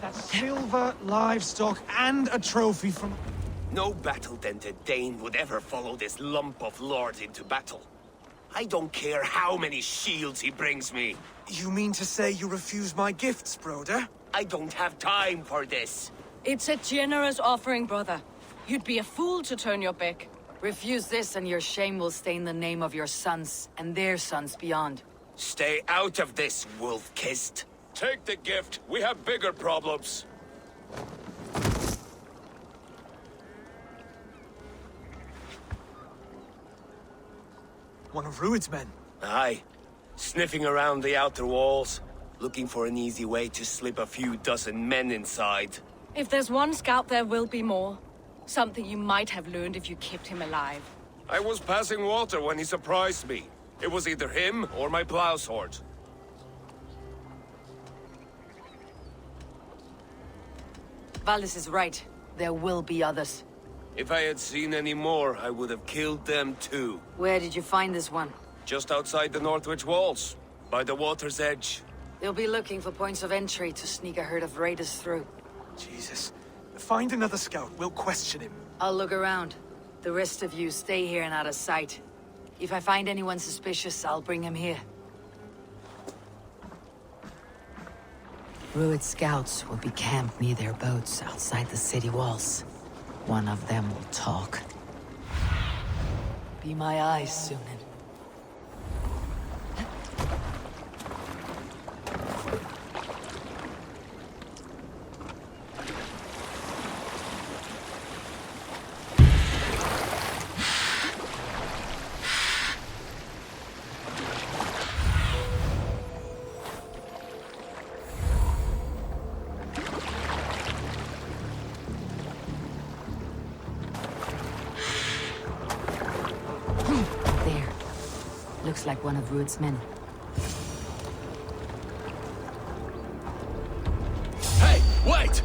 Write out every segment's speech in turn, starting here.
That's silver, livestock, and a trophy from... No battle-dented Dane would ever follow this lump of lord into battle. I don't care how many shields he brings me. You mean to say you refuse my gifts, Broder? I don't have time for this. It's a generous offering, brother. You'd be a fool to turn your back. Refuse this and your shame will stain the name of your sons and their sons beyond. Stay out of this, wolf-kissed. Take the gift. We have bigger problems. One of Rued's men. Aye. Sniffing around the outer walls, looking for an easy way to slip a few dozen men inside. If there's one scout, there will be more. Something you might have learned if you kept him alive. I was passing water when he surprised me. It was either him or my plow sword. Valis is right. There will be others. If I had seen any more, I would have killed them too. Where did you find this one? Just outside the Northwich walls, by the water's edge. They'll be looking for points of entry to sneak a herd of raiders through. Jesus. Find another scout. We'll question him. I'll look around. The rest of you stay here and out of sight. If I find anyone suspicious, I'll bring him here. Rued scouts will be camped near their boats outside the city walls. One of them will talk. Be my eyes, Sunan. Looks like one of Rued's men. Hey, wait!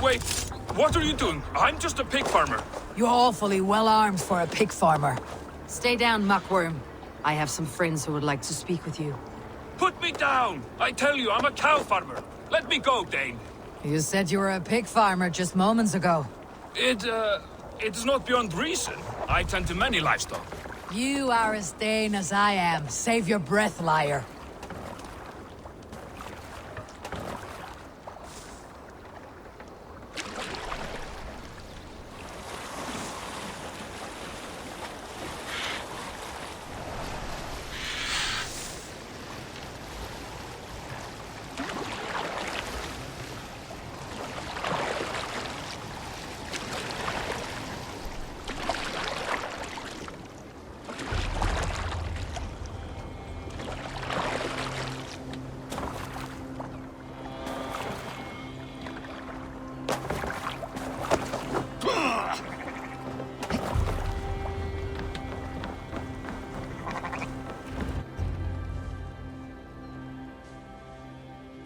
Wait! What are you doing? I'm just a pig farmer. You're awfully well armed for a pig farmer. Stay down, muckworm. I have some friends who would like to speak with you. Put me down! I tell you, I'm a cow farmer. Let me go, Dane. You said you were a pig farmer just moments ago. It is not beyond reason. I tend to many livestock. You are as Dane as I am. Save your breath, liar.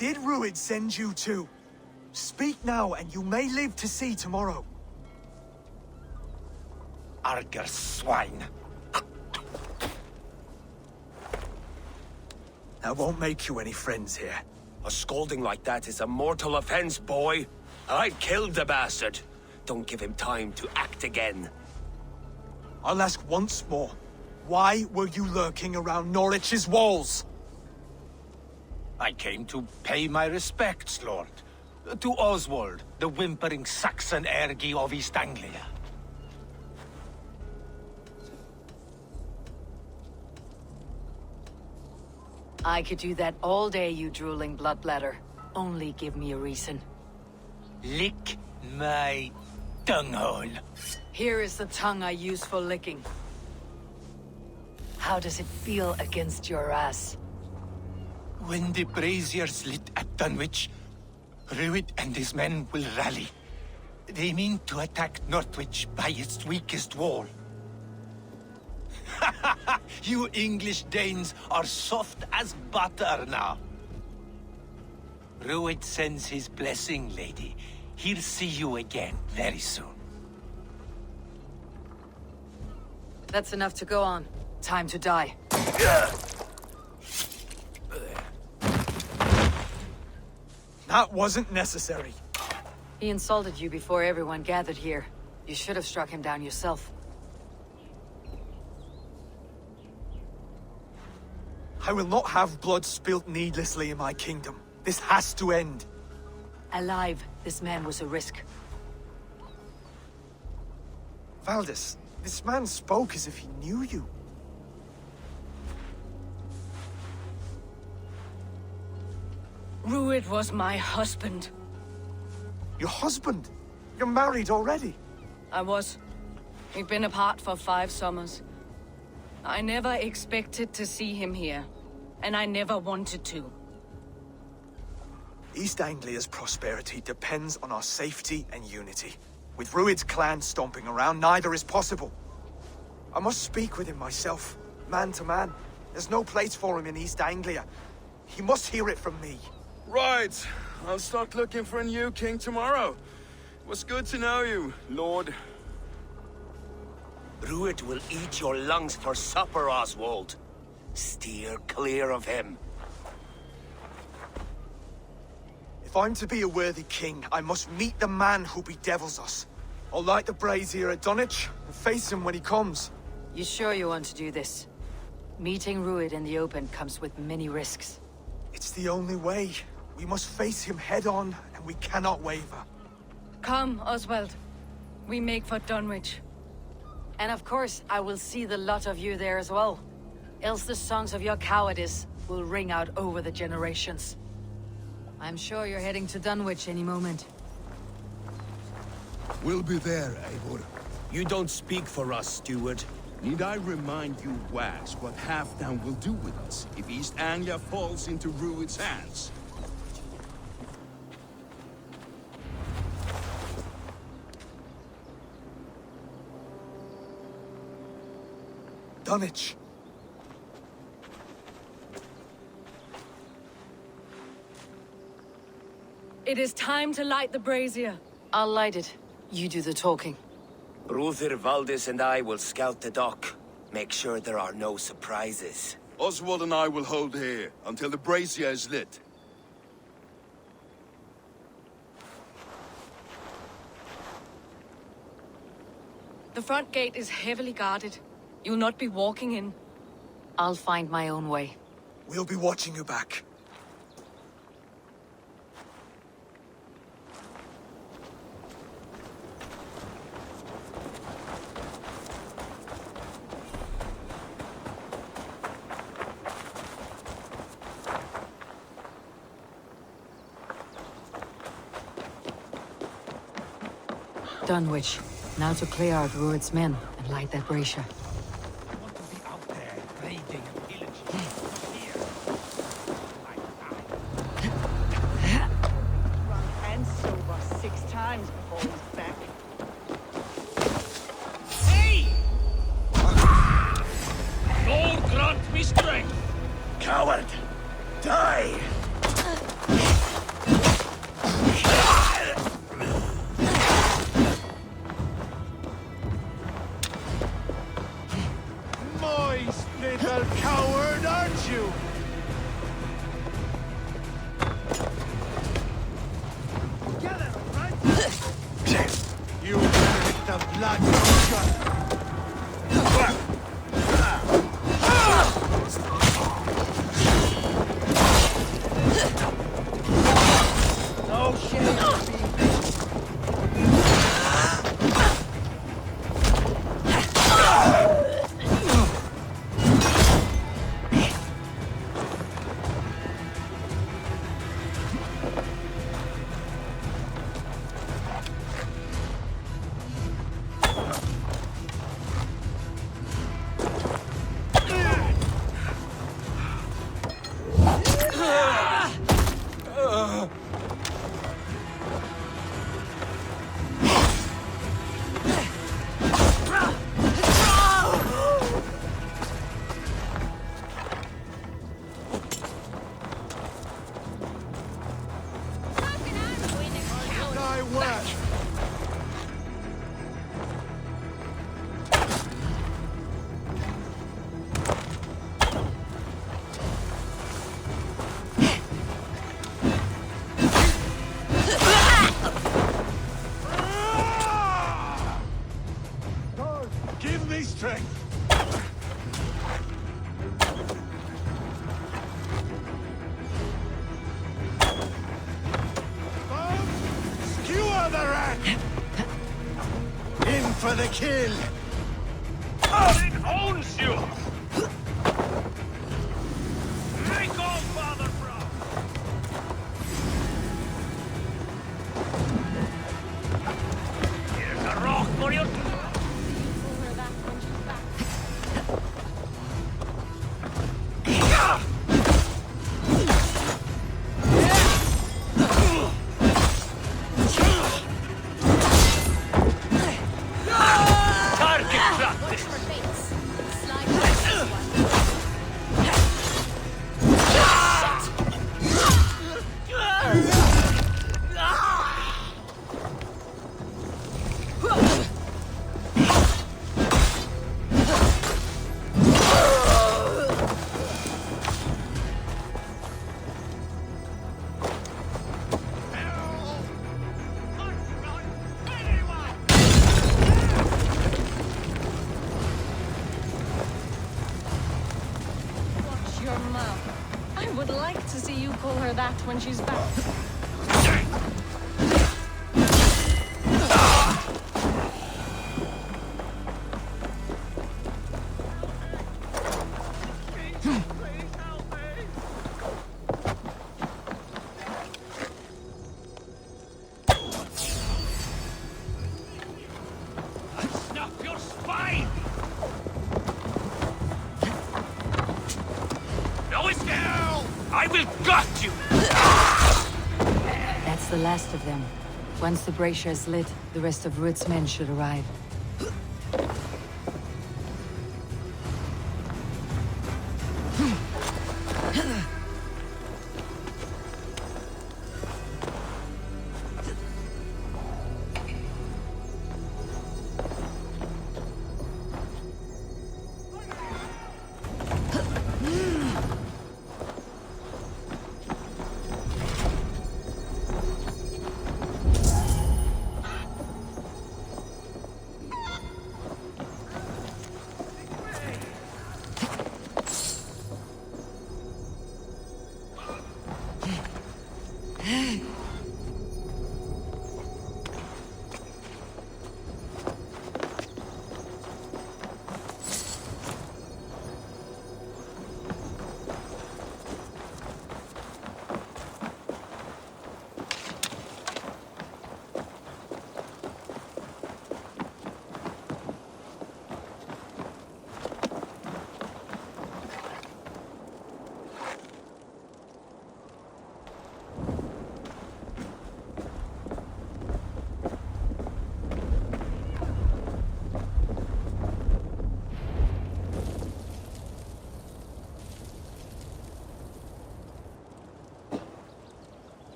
Did Rued send you too? Speak now, and you may live to see tomorrow. Arger swine. That won't make you any friends here. A scolding like that is a mortal offense, boy. I've killed the bastard. Don't give him time to act again. I'll ask once more. Why were you lurking around Norwich's walls? I came to pay my respects, Lord. To Oswald, the whimpering Saxon ergi of East Anglia. I could do that all day, you drooling bloodbladder. Only give me a reason. Lick my tonguehole. Here is the tongue I use for licking. How does it feel against your ass? When the braziers lit at Dunwich, Rued and his men will rally. They mean to attack Northwich by its weakest wall. You English Danes are soft as butter now. Rued sends his blessing, lady. He'll see you again very soon. That's enough to go on. Time to die. That wasn't necessary. He insulted you before everyone gathered here. You should have struck him down yourself. I will not have blood spilt needlessly in my kingdom. This has to end. Alive, this man was a risk. Valdis, this man spoke as if he knew you. Rued was my husband. Your husband? You're married already. I was. We've been apart for 5 summers. I never expected to see him here, and I never wanted to. East Anglia's prosperity depends on our safety and unity. With Rued's clan stomping around, neither is possible. I must speak with him myself, man to man. There's no place for him in East Anglia. He must hear it from me. Right. I'll start looking for a new king tomorrow. It was good to know you, Lord. Rued will eat your lungs for supper, Oswald. Steer clear of him. If I'm to be a worthy king, I must meet the man who bedevils us. I'll light the brazier at Dunwich and face him when he comes. You sure you want to do this? Meeting Rued in the open comes with many risks. It's the only way. We must face him head on, and we cannot waver. Come, Oswald. We make for Dunwich. And of course, I will see the lot of you there as well. Else the songs of your cowardice will ring out over the generations. I'm sure you're heading to Dunwich any moment. We'll be there, Eivor. You don't speak for us, steward. Need I remind you, Wags, what Halfdown will do with us if East Anglia falls into Rued's hands? Dunwich. It is time to light the brazier. I'll light it. You do the talking. Brother Valdis and I will scout the dock. Make sure there are no surprises. Oswald and I will hold here until the brazier is lit. The front gate is heavily guarded. You'll not be walking in. I'll find my own way. We'll be watching you back. Dunwich. Now to clear out Rued's men and light that brazier. Want to be out there, raiding and pillaging. And sober 6 times before he's back. Lord grant me strength! Coward! Die! Moist little coward, aren't you? Get it, right? You drink the blood sugar. No shame. In for the kill! It owns you! Make all father proud! Here's a rock for you! Target practice! Watch your mouth. I would like to see you call her that when she's back. Snap your spine! No escape! I will gut you! That's the last of them. Once the brazier is lit, the rest of Rued's men should arrive.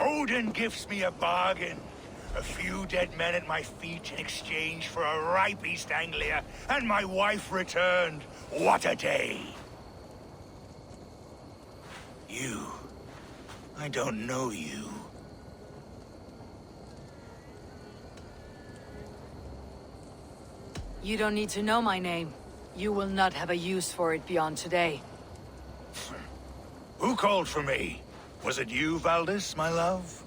Odin gives me a bargain. A few dead men at my feet in exchange for a ripe East Anglia, and my wife returned. What a day! You... I don't know you. You don't need to know my name. You will not have a use for it beyond today. Who called for me? Was it you, Valdis, my love?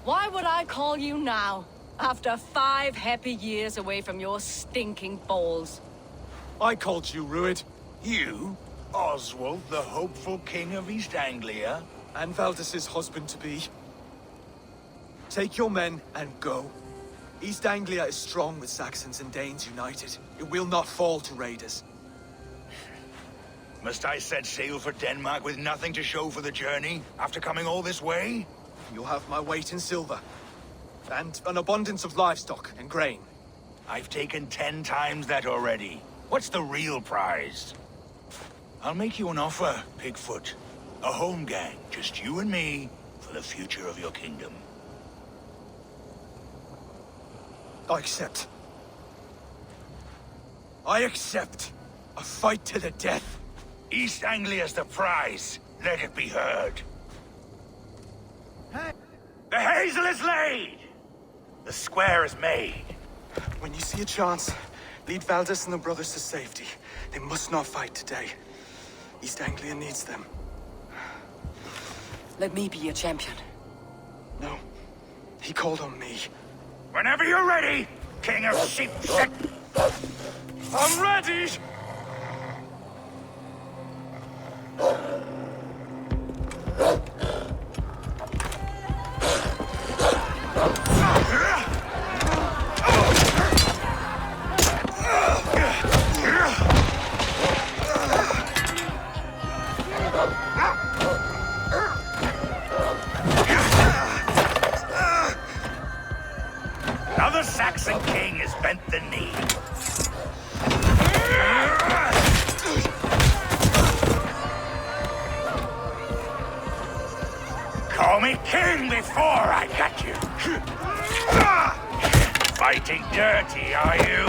Why would I call you now, after 5 happy years away from your stinking balls? I called you, Rued. You? Oswald, the hopeful king of East Anglia? And Valdis's husband-to-be. Take your men and go. East Anglia is strong with Saxons and Danes united. It will not fall to raiders. Must I set sail for Denmark with nothing to show for the journey, after coming all this way? You'll have my weight in silver. And an abundance of livestock and grain. I've taken 10 times that already. What's the real prize? I'll make you an offer, Pigfoot. A home gang, just you and me, for the future of your kingdom. I accept. I accept. A fight to the death. East Anglia's the prize. Let it be heard. The hazel is laid! The square is made. When you see a chance, Lead Valdis and the brothers to safety. They must not fight today. East Anglia needs them. Let me be your champion. No. He called on me. Whenever you're ready, King of Sheep. I'm ready! Now the Saxon king has bent the knee. Call me king before I got you. Fighting dirty, are you?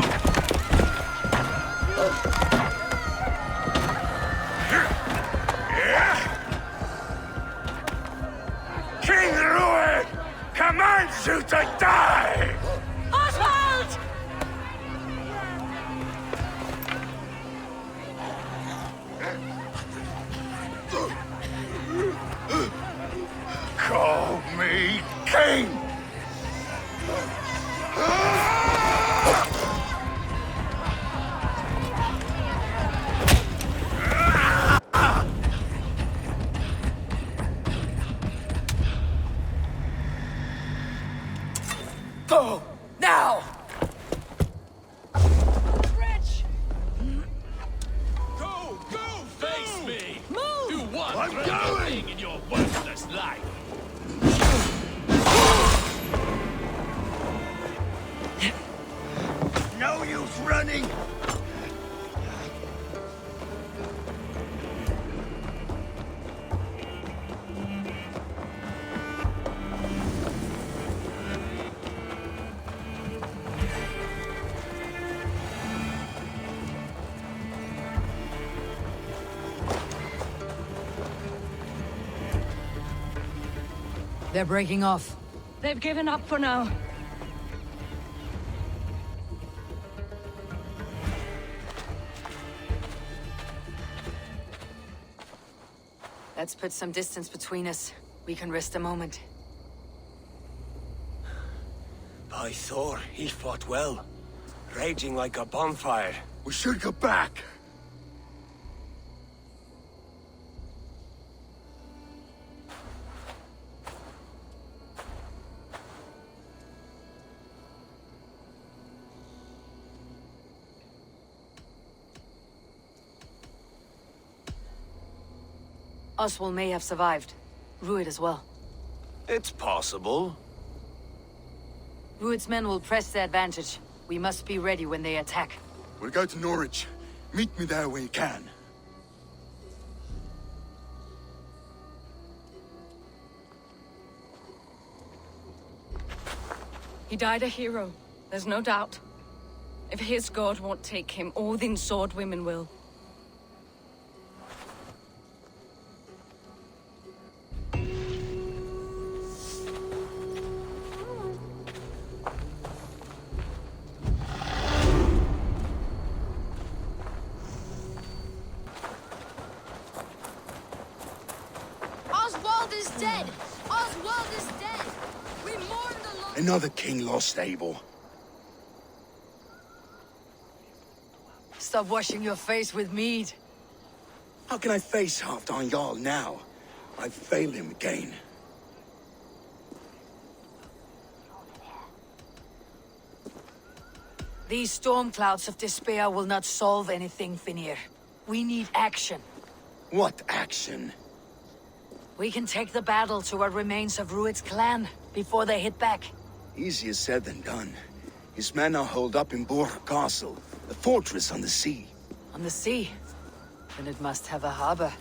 King Rued commands you to die! Oswald! Call me king! Go! Now! Go! Go! Face me! Move! Do one I'm great going! thing in your worthless life! No use running! They're breaking off. They've given up for now. Let's put some distance between us. We can rest a moment. By Thor, he fought well. Raging like a bonfire. We should go back! Oswald may have survived. Rued as well. It's possible. Rued's men will press the advantage. We must be ready when they attack. We'll go to Norwich. Meet me there when you can. He died a hero. There's no doubt. If his god won't take him, Odin's sword women will. Oswald is dead! Oswald is dead! We mourn the loss. Another king lost, Eivor. Stop washing your face with mead. How can I face Halfdan Jarl now? I've failed him again. These storm clouds of despair will not solve anything, Finir. We need action. What action? We can take the battle to what remains of Rued's clan before they hit back. Easier said than done. His men are holed up in Borg Castle, a fortress on the sea. On the sea? Then it must have a harbor.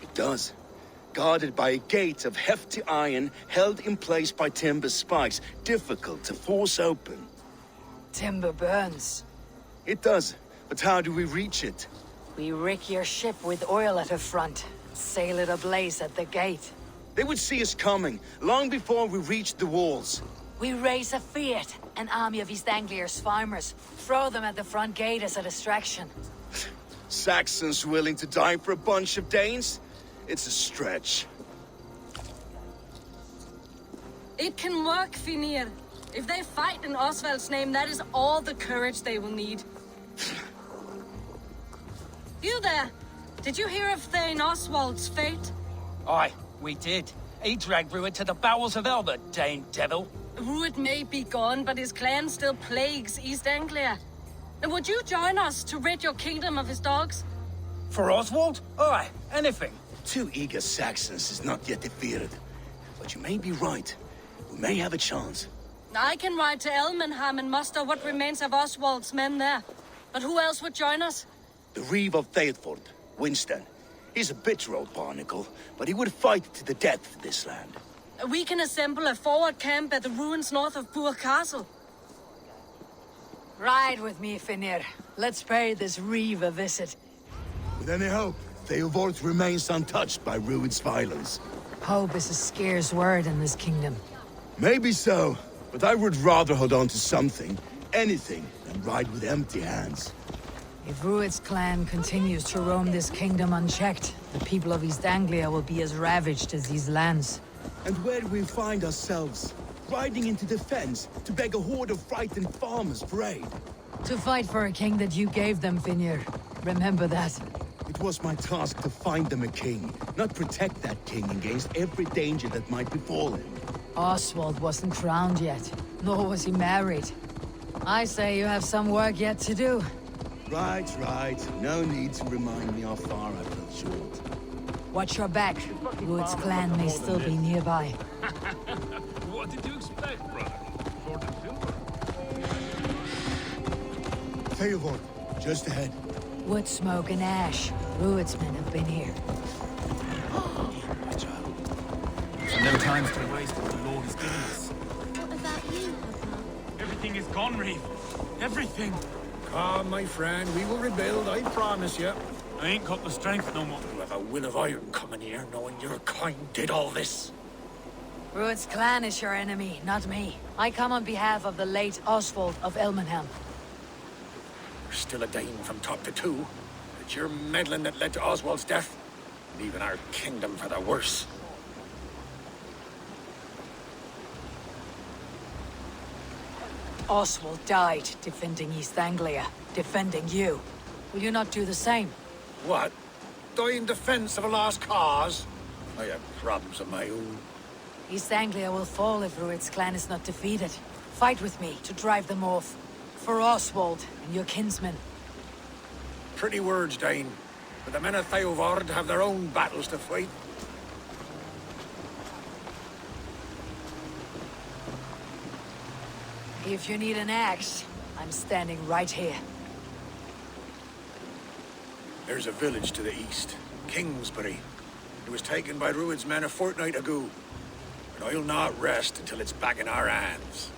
It does. Guarded by a gate of hefty iron, held in place by timber spikes, difficult to force open. Timber burns. It does, but how do we reach it? We rig your ship with oil at her front. Sail it ablaze at the gate. They would see us coming, long before we reached the walls. We raise a Fiat, an army of East Anglia's farmers. Throw them at the front gate as a distraction. Saxons willing to die for a bunch of Danes? It's a stretch. It can work, Finir. If they fight in Oswald's name, that is all the courage they will need. You there! Did you hear of Thane Oswald's fate? Aye, we did. He dragged Rued to the bowels of hell, the Dane devil. Rued may be gone, but his clan still plagues East Anglia. And would you join us to rid your kingdom of his dogs? For Oswald? Aye, anything. 2 eager Saxons is not yet defeated. But you may be right. We may have a chance. I can ride to Elmenham and muster what remains of Oswald's men there. But who else would join us? The Reeve of Thetford, Winston. He's a bitter old barnacle, but he would fight to the death for this land. We can assemble a forward camp at the ruins north of Bur Castle. Ride with me, Finir. Let's pay this Reeve a visit. With any hope, Eivor remains untouched by Rued's violence. Hope is a scarce word in this kingdom. Maybe so, but I would rather hold on to something, anything, than ride with empty hands. If Rued's clan continues to roam this kingdom unchecked, the people of East Anglia will be as ravaged as these lands. And where do we find ourselves? Riding into defense to beg a horde of frightened farmers for aid. To fight for a king that you gave them, Finir. Remember that. It was my task to find them a king, not protect that king against every danger that might befall him. Oswald wasn't crowned yet, nor was he married. I say you have some work yet to do. Right. No need to remind me how far I fell short. Watch your back. Rued's clan may still be nearby. What did you expect, brother? Sword and silver? Eivor, just ahead. Wood smoke and ash. Rued's men have been here. My child. No time to waste what the Lord has given us. What about you, Papa? Everything is gone, Reeve. Everything. Calm, my friend. We will rebuild, I promise you. I ain't got the strength no more. You have a will of iron coming here, knowing your kind did all this. Rued's clan is your enemy, not me. I come on behalf of the late Oswald of Elmenham. You're still a Dane from top to two. It's your meddling that led to Oswald's death, leaving our kingdom for the worse. Oswald died defending East Anglia, defending you. Will you not do the same? What? Die in defense of a lost cause? I have problems of my own. East Anglia will fall if Rued's clan is not defeated. Fight with me to drive them off. For Oswald and your kinsmen. Pretty words, Dane. But the men of Eivor have their own battles to fight. If you need an axe, I'm standing right here. There's a village to the east, Kingsbury. It was taken by Rued's men a fortnight ago. And I'll not rest until it's back in our hands.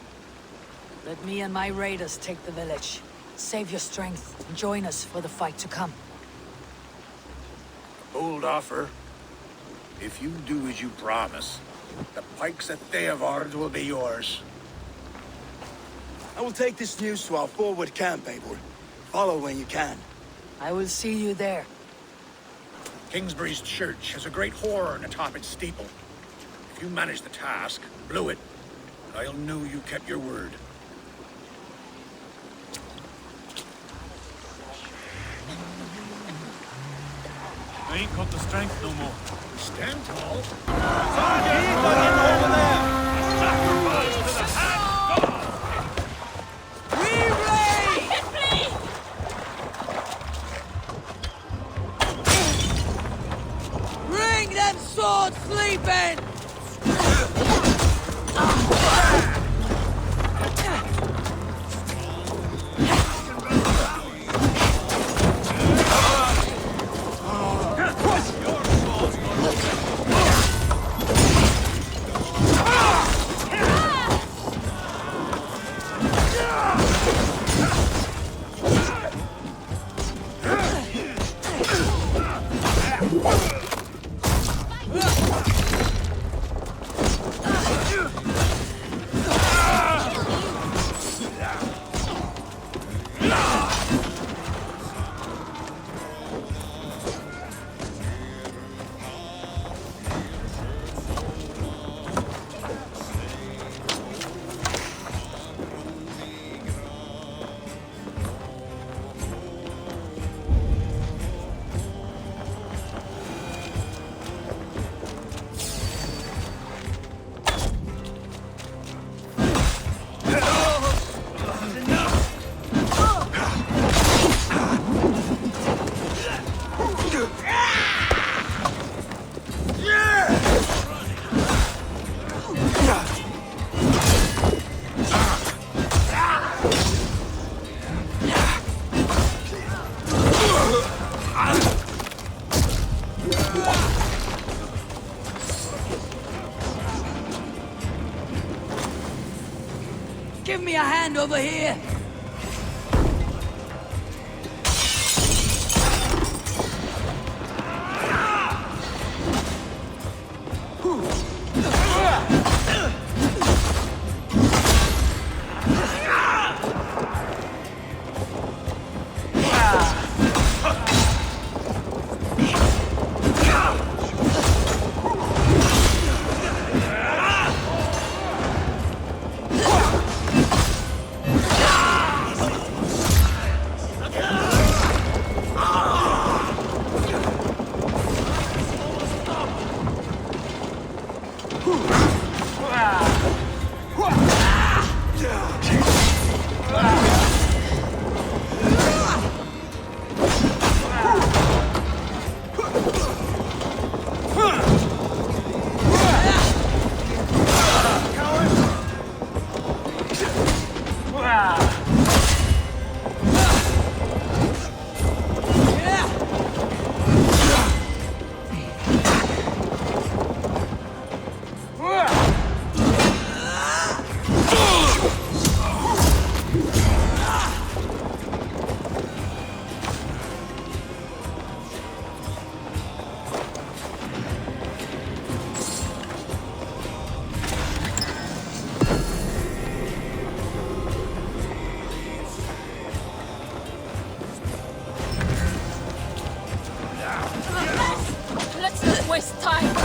Let me and my raiders take the village. Save your strength and join us for the fight to come. Bold offer. If you do as you promise, the pikes at Eivor will be yours. I will take this news to our forward camp, Eivor. Follow when you can. I will see you there. Kingsbury's church has a great horn atop its steeple. If you manage the task, blow it, I'll know you kept your word. I ain't got the strength no more. Stand tall. Sacrifice to the hand god! Bring them swords sleeping! Give me a hand over here! Let's not waste time.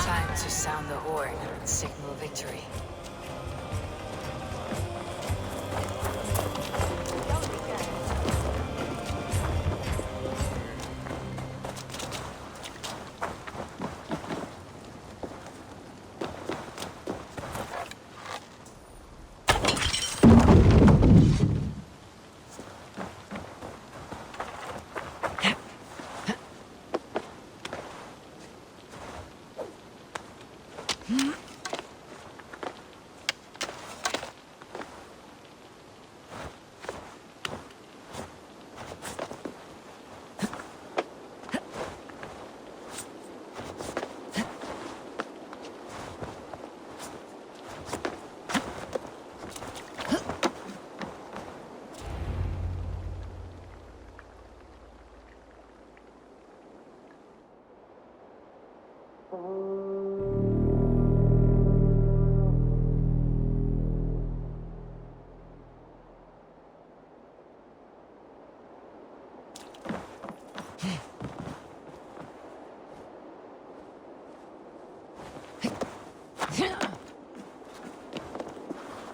Time to sound the horn and signal victory.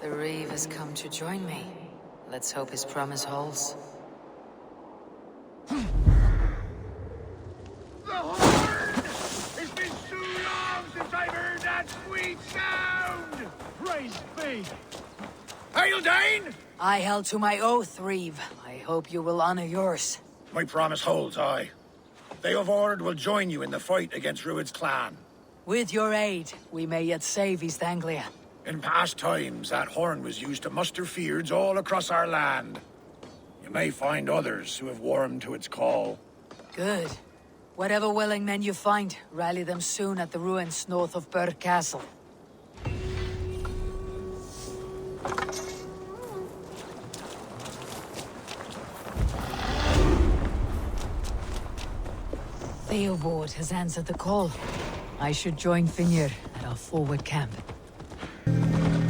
The Reeve has come to join me. Let's hope his promise holds. The horn! It's been too long since I've heard that sweet sound! Praise be! Hail, Dane! I held to my oath, Reeve. I hope you will honor yours. My promise holds, aye. Eivor will join you in the fight against Rued's clan. With your aid, we may yet save East Anglia. In past times, that horn was used to muster fyrds all across our land. You may find others who have warmed to its call. Good. Whatever willing men you find, rally them soon at the ruins north of Burg Castle. Eivor has answered the call. I should join Finnr at our forward camp.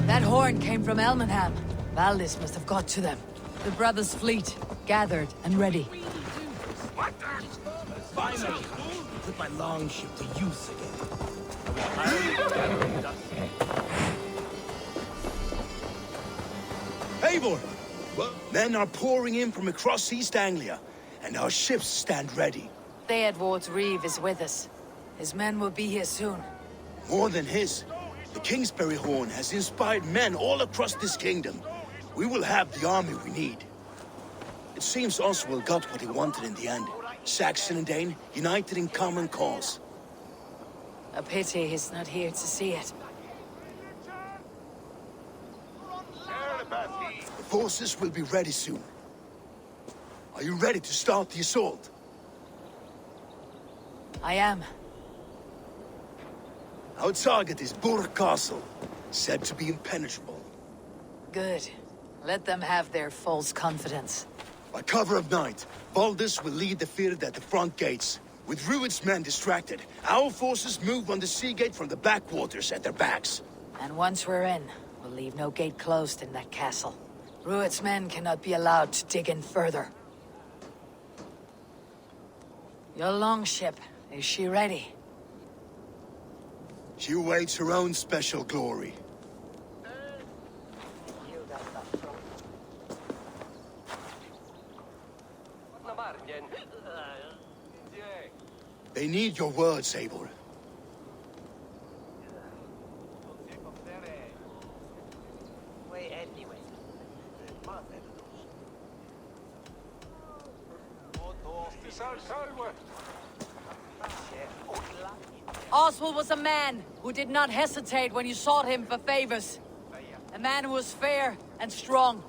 That horn came from Elmenham. Valdis must have got to them. The brothers' fleet, gathered and ready. Finally, put my longship to use again. Eivor! Men are pouring in from across East Anglia, and our ships stand ready. Theodward's Reeve is with us. His men will be here soon. More than his. The Kingsbury Horn has inspired men all across this kingdom. We will have the army we need. It seems Oswald got what he wanted in the end. Saxon and Dane, united in common cause. A pity he's not here to see it. The forces will be ready soon. Are you ready to start the assault? I am. Our target is Burg Castle, said to be impenetrable. Good. Let them have their false confidence. By cover of night, Valdis will lead the field at the front gates. With Rued's men distracted, our forces move on the sea gate from the backwaters at their backs. And once we're in, we'll leave no gate closed in that castle. Rued's men cannot be allowed to dig in further. Your longship, is she ready? She awaits her own special glory. They need your words, Eivor. Oswald was a man who did not hesitate when you sought him for favors. A man who was fair and strong.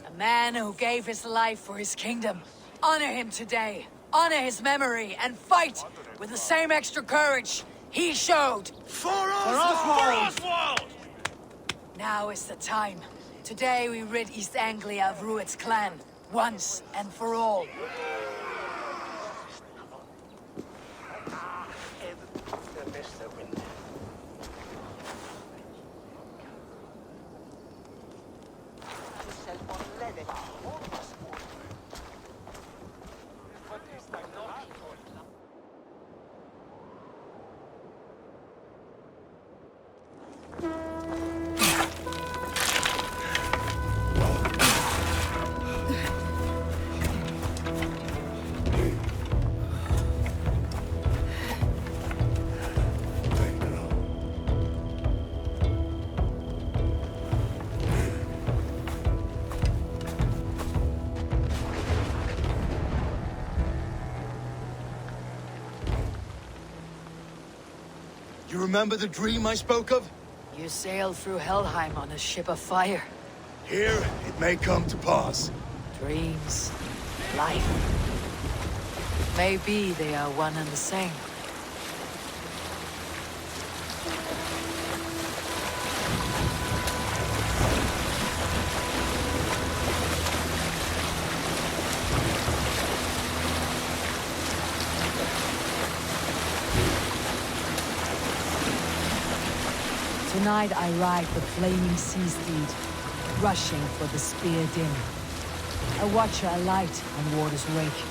A man who gave his life for his kingdom. Honor him today. Honor his memory and fight with the same extra courage he showed. For Oswald! Now is the time. Today we rid East Anglia of Rued's clan, once and for all. You remember the dream I spoke of? You sailed through Helheim on a ship of fire. Here, it may come to pass. Dreams, life. Maybe they are one and the same. Tonight I ride the flaming sea steed, rushing for the spear din. A watcher alight on water's wake.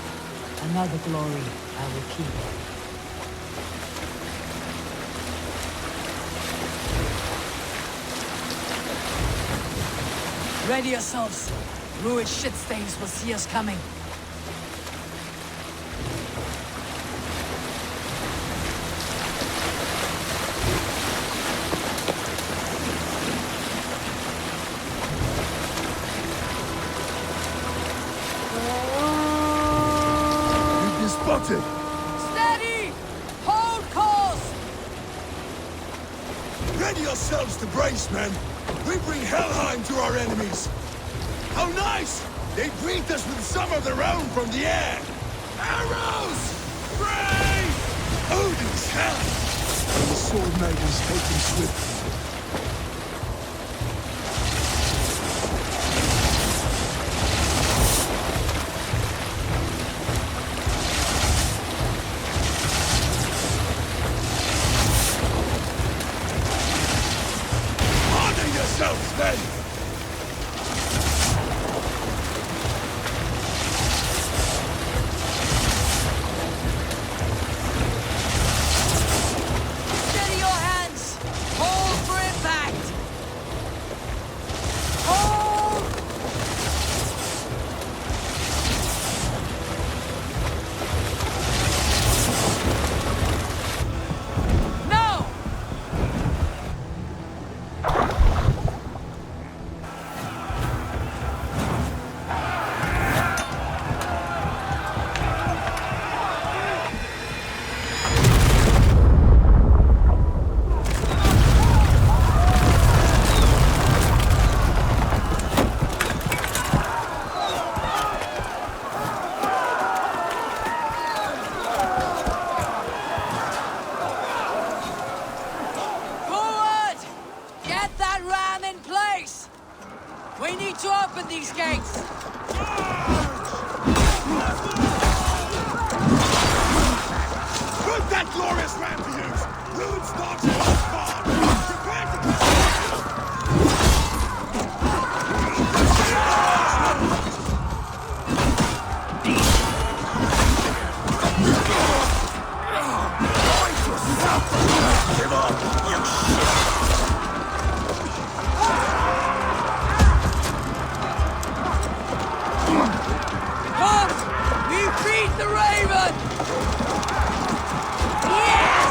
Another glory I will keep. Ready yourselves. Rued shitstains will see us coming. Spotted! Steady! Hold course! Ready yourselves to brace, men. We bring Helheim to our enemies. How nice! They greet us with some of their own from the air. Arrows! Brave! Odin's hand! The sword maidens taken swiftly. Yourselves, men! Steady your hands! Hold for impact! Hold! No! We need to open these gates! Put that glorious ram to use! Rude starts off guard! Prepare to give up, you shit! Beat the Raven! Yes!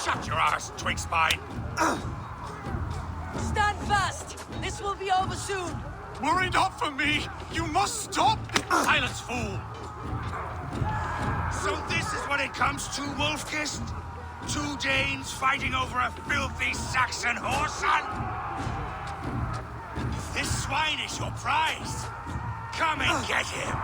Shut your arse, twig spine! Stand fast! This will be over soon! Worry not for me! You must stop! Silence, fool! So this is what it comes to, Wolfkist? 2 Danes fighting over a filthy Saxon whoreson? If this swine is your prize, come and get him!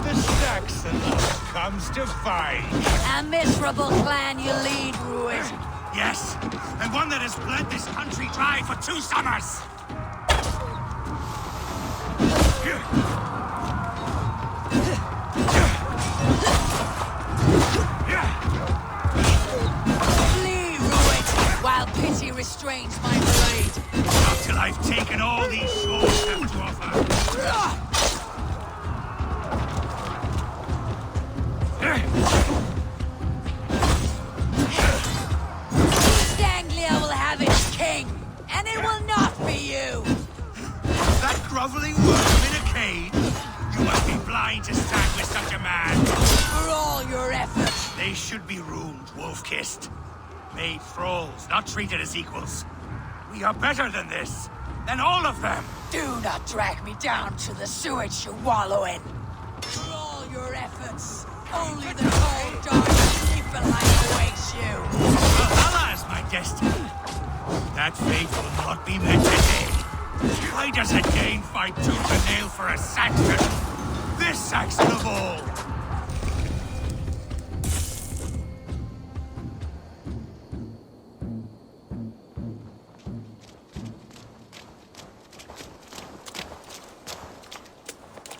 The Saxons comes to fight. A miserable clan you lead, Ruid. Yes, and one that has bled this country dry for 2 summers. Flee, Ruid, while pity restrains my blade. Not till I've taken all these shores have to offer. Stanglia will have its king, and it will not be you! That groveling worm in a cage? You must be blind to stand with such a man. For all your efforts. They should be ruined, wolf-kissed. Made thralls, not treated as equals. We are better than this. Than all of them. Do not drag me down to the sewage you wallow in. For all your efforts, only the cold dark Niflheim awaits you. Valhalla is my destiny. That fate will not be met today. Why does a Dane fight tooth and nail for a Saxon? This Saxon of all!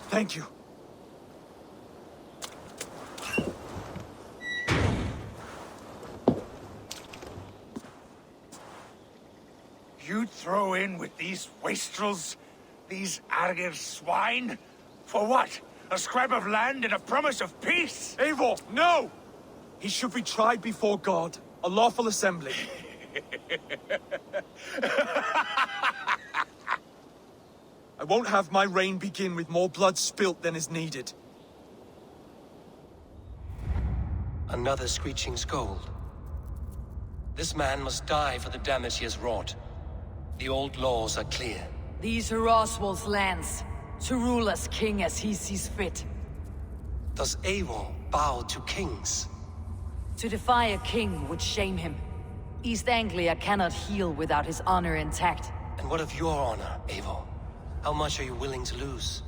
Thank you. You'd throw in with these wastrels? These Argir swine? For what? A scrap of land and a promise of peace? Eivor, no! He should be tried before God, a lawful assembly. I won't have my reign begin with more blood spilt than is needed. Another screeching scold. This man must die for the damage he has wrought. The old laws are clear. These are Oswald's lands, to rule as king as he sees fit. Does Eivor bow to kings? To defy a king would shame him. East Anglia cannot heal without his honor intact. And what of your honor, Eivor? How much are you willing to lose?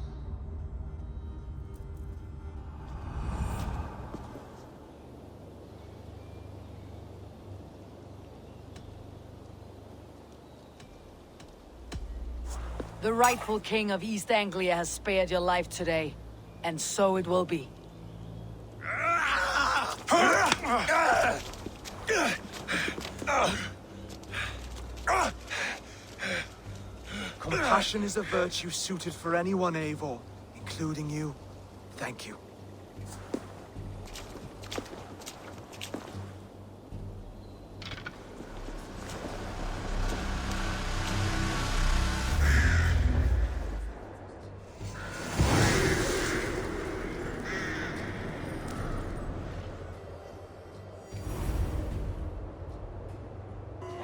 The rightful king of East Anglia has spared your life today, and so it will be. Compassion is a virtue suited for anyone, Eivor, including you. Thank you.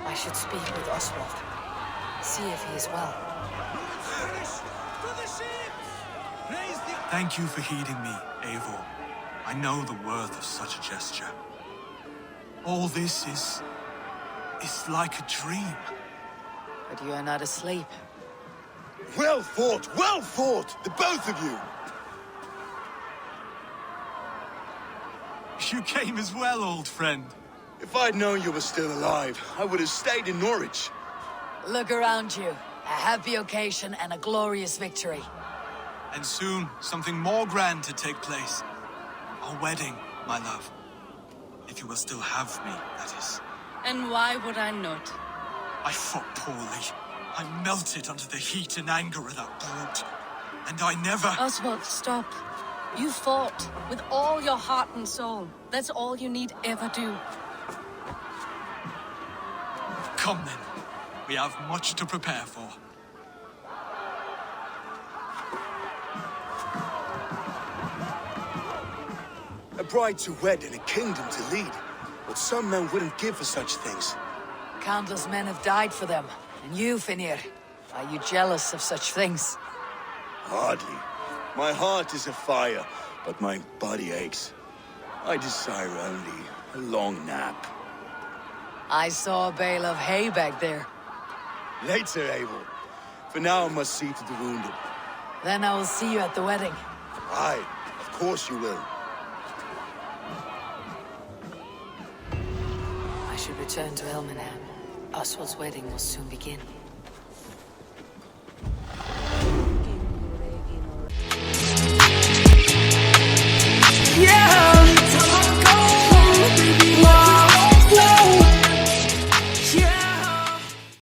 I should speak with Oswald. See if he is well. Thank you for heeding me, Eivor. I know the worth of such a gesture. All this is like a dream. But you are not asleep. Well fought, the both of you! You came as well, old friend. If I'd known you were still alive, I would have stayed in Norwich. Look around you. A happy occasion and a glorious victory. And soon, something more grand to take place. Our wedding, my love. If you will still have me, that is. And why would I not? I fought poorly. I melted under the heat and anger of that brute. And I never... Oswald, stop. You fought with all your heart and soul. That's all you need ever do. Come then. We have much to prepare for. A bride to wed and a kingdom to lead. What some men wouldn't give for such things. Countless men have died for them. And you, Finnir, are you jealous of such things? Hardly. My heart is afire, but my body aches. I desire only a long nap. I saw a bale of hay back there. Later, Eivor. For now, I must see to the wounded. Then I will see you at the wedding. Aye, of course you will. I should return to Elmenham. Oswald's wedding will soon begin.